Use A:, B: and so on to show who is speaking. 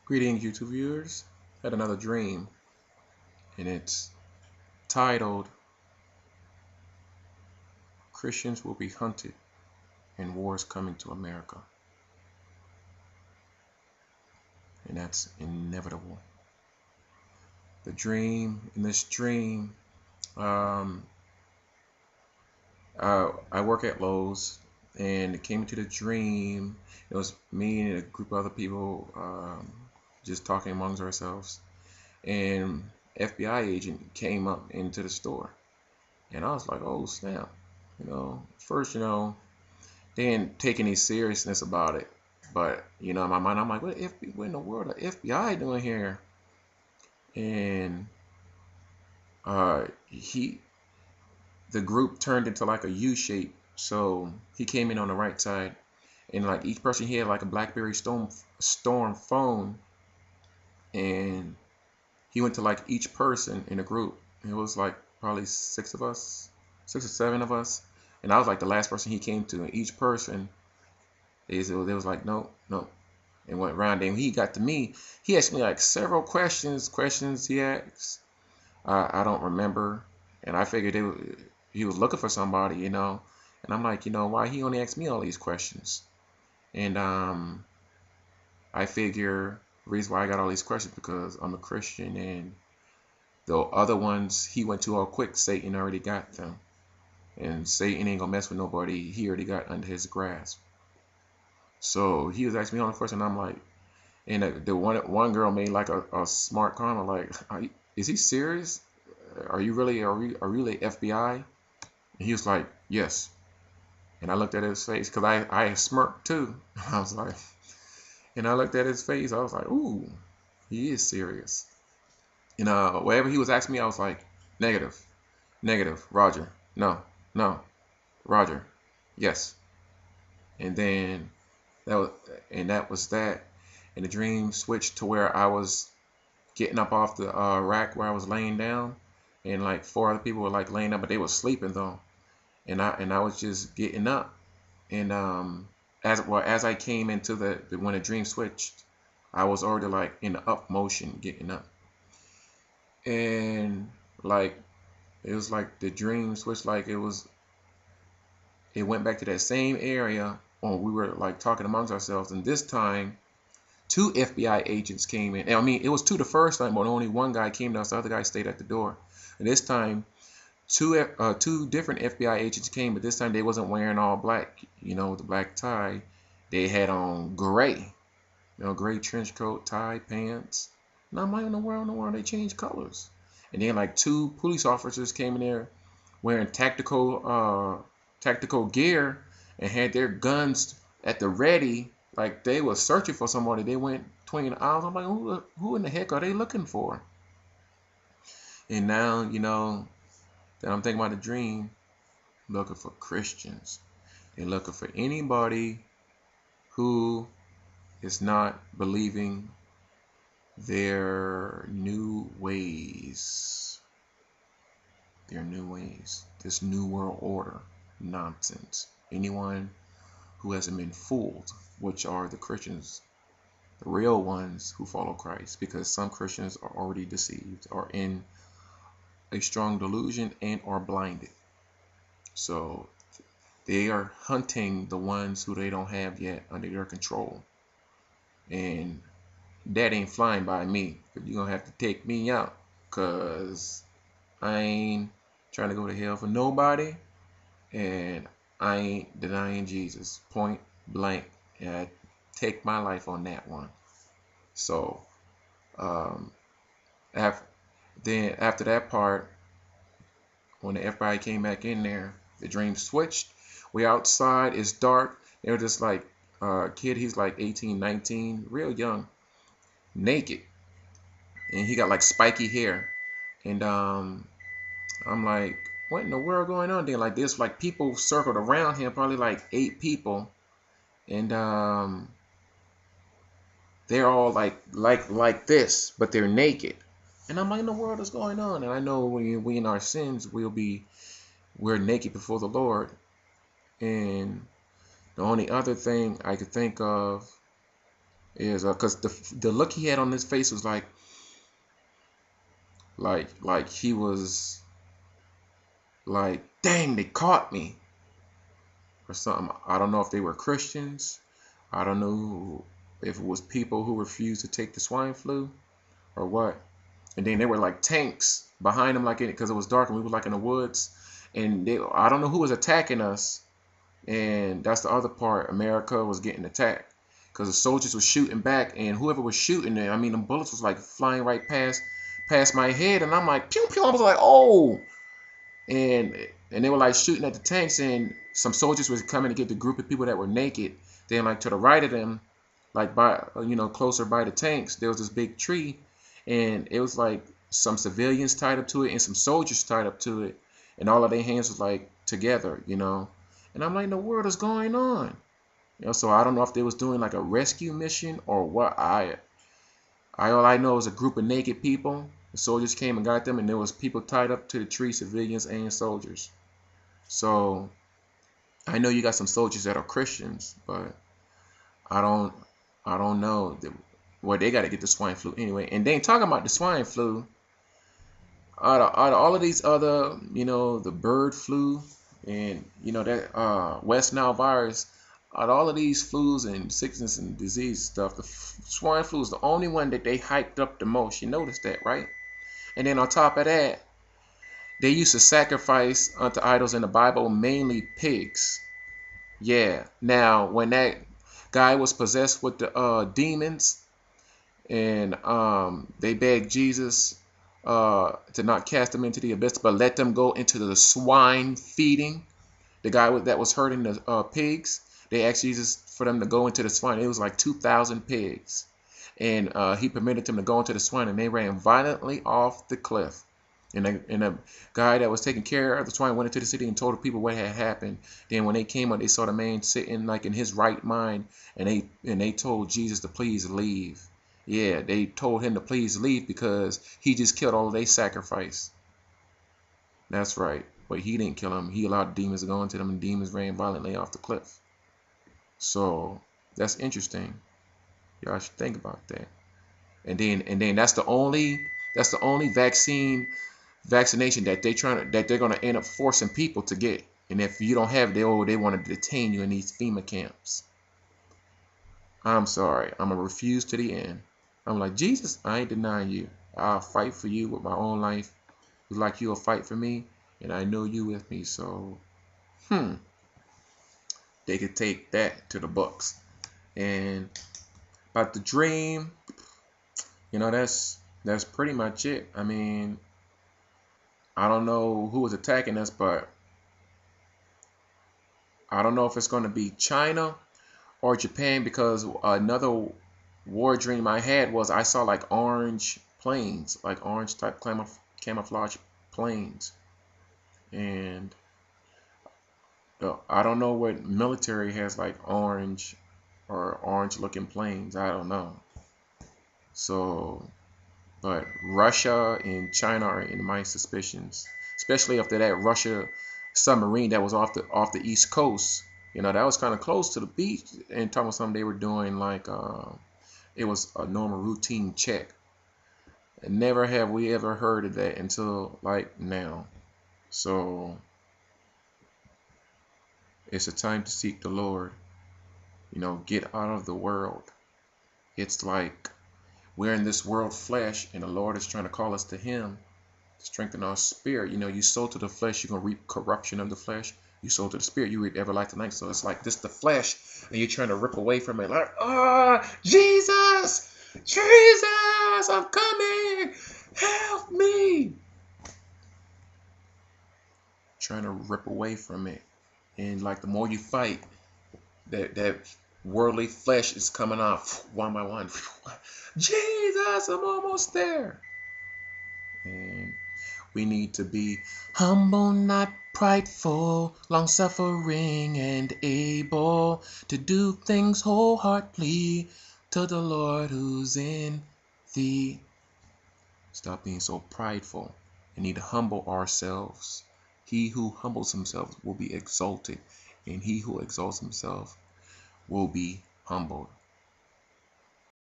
A: Greetings, YouTube viewers. Had another dream, and it's titled Christians Will Be Hunted and Wars Coming to America. And that's inevitable. In this dream, I work at Lowe's, and it came into the dream. It was me and a group of other people just talking amongst ourselves. And FBI agent came up into the store, and I was like, oh snap. First, they didn't take any seriousness about it. But, in my mind, I'm like, what in the world the FBI doing here? And the group turned into like a U shape. So he came in on the right side, and like each person, he had like a BlackBerry Storm phone, and he went to like each person in the group. It was like probably 6 or 7 of us, and I was like the last person he came to. And each person, they was like, no, and went around. And when he got to me, he asked me like several questions he asked. I don't remember, and I figured he was looking for somebody, and I'm like, why he only asked me all these questions? And I figure the reason why I got all these questions because I'm a Christian, and the other ones he went to all quick, Satan already got them, and Satan ain't gonna mess with nobody he already got under his grasp. So he was asking me all the questions, and I'm like, and the one girl made like a smart comment, like, is he serious? Are you really FBI? And he was like, yes. And I looked at his face, because I smirked too. I was like, and I looked at his face, I was like, ooh, he is serious. And whatever he was asking me, I was like, negative, Roger, no, Roger, yes. And then that was that. And the dream switched to where I was getting up off the rack where I was laying down, and like 4 other people were like laying up, but they were sleeping though. And I was just getting up, and as I came into when the dream switched, I was already like in the up motion, getting up, and like it was like the dream switched, like it went back to that same area when we were like talking amongst ourselves, and this time 2 FBI agents came in. I mean, it was 2 the first time, but only one guy came to us. The other guy stayed at the door. And this time, two different FBI agents came, but this time they wasn't wearing all black, with the black tie. They had on gray, gray trench coat, tie, pants. And I'm like, in the world they changed colors. And then like 2 police officers came in there wearing tactical gear and had their guns at the ready, like they were searching for somebody. They went between the aisles. I'm like, who in the heck are they looking for? And now, that I'm thinking about the dream, looking for Christians. They're looking for anybody who is not believing their new ways. This new world order nonsense. Anyone who hasn't been fooled, which are the Christians, the real ones who follow Christ, because some Christians are already deceived, are in a strong delusion, and are blinded. So they are hunting the ones who they don't have yet under their control. And that ain't flying by me. You're going to have to take me out, because I ain't trying to go to hell for nobody, and I ain't denying Jesus, point blank. And I take my life on that one. So after that part, when the FBI came back in there, the dream switched. We outside, it's dark. They're just like kid, he's like 18, 19, real young, naked, and he got like spiky hair. And I'm like, what in the world going on? Then like this, like people circled around him, probably like 8 people, and they're all like this, but they're naked. And I'm like, in the world is going on? And I know when we in our sins, we're naked before the Lord. And the only other thing I could think of is because the look he had on his face was like he was like, dang, they caught me or something. I don't know if they were Christians. I don't know if it was people who refused to take the swine flu or what. And then there were like tanks behind them, like because it was dark and we were like in the woods. And I don't know who was attacking us. And that's the other part. America was getting attacked because the soldiers were shooting back, and whoever was shooting there, I mean, the bullets was like flying right past my head, and I'm like, pew pew. I was like, oh, and they were like shooting at the tanks, and some soldiers was coming to get the group of people that were naked. Then like to the right of them, like by closer by the tanks, there was this big tree, and it was like some civilians tied up to it and some soldiers tied up to it, and all of their hands was like together, and I'm like, the world is going on, so I don't know if they was doing like a rescue mission or what. All I know is a group of naked people. The soldiers came and got them, and there was people tied up to the tree, civilians and soldiers. So I know you got some soldiers that are Christians, but I don't know. Well, they got to get the swine flu anyway. And then talking about the swine flu, out of all of these other, the bird flu and that West Nile virus, out of all of these flus and sickness and disease stuff, the swine flu is the only one that they hyped up the most. You notice that, right? And then on top of that, they used to sacrifice unto idols in the Bible, mainly pigs. Yeah. Now, when that guy was possessed with the demons, and they begged Jesus to not cast them into the abyss, but let them go into the swine feeding. The guy that was hurting the pigs, they asked Jesus for them to go into the swine. It was like 2,000 pigs. And he permitted them to go into the swine, and they ran violently off the cliff. And the guy that was taking care of the swine went into the city and told the people what had happened. Then when they came up, they saw the man sitting like in his right mind, and they told Jesus to please leave. Yeah, they told him to please leave because he just killed all of their sacrifice. That's right. But he didn't kill him. He allowed demons to go into them, and demons ran violently off the cliff. So that's interesting. Y'all should think about that. And then that's the only vaccination that they're gonna end up forcing people to get. And if you don't have it, they want to detain you in these FEMA camps. I'm sorry. I'm gonna refuse to the end. I'm like, Jesus, I ain't denying you. I'll fight for you with my own life, like you'll fight for me, and I know you with me. So, they could take that to the books. And about the dream, that's pretty much it. I mean, I don't know who was attacking us, but I don't know if it's going to be China or Japan, because another war dream I had was I saw like orange planes, like orange type camouflage planes. And I don't know what military has like orange or orange looking planes. I don't know. So, but Russia and China are in my suspicions, especially after that Russia submarine that was off the East Coast. That was kind of close to the beach, and talking about something they were doing like it was a normal routine check. And never have we ever heard of that until like now. So it's a time to seek the Lord. Get out of the world. It's like we're in this world flesh, and the Lord is trying to call us to Him to strengthen our spirit. You sow to the flesh, you're going to reap corruption of the flesh. You sow to the spirit, you reap everlasting life. So it's like this, the flesh, and you're trying to rip away from it. Like, Jesus, I'm coming. Help me. Trying to rip away from it. And like the more you fight, that worldly flesh is coming off one by one. Jesus, I'm almost there. And we need to be humble, not prideful, long-suffering, and able to do things wholeheartedly to the Lord who's in thee. Stop being so prideful. We need to humble ourselves. He who humbles himself will be exalted, and he who exalts himself will be humbled.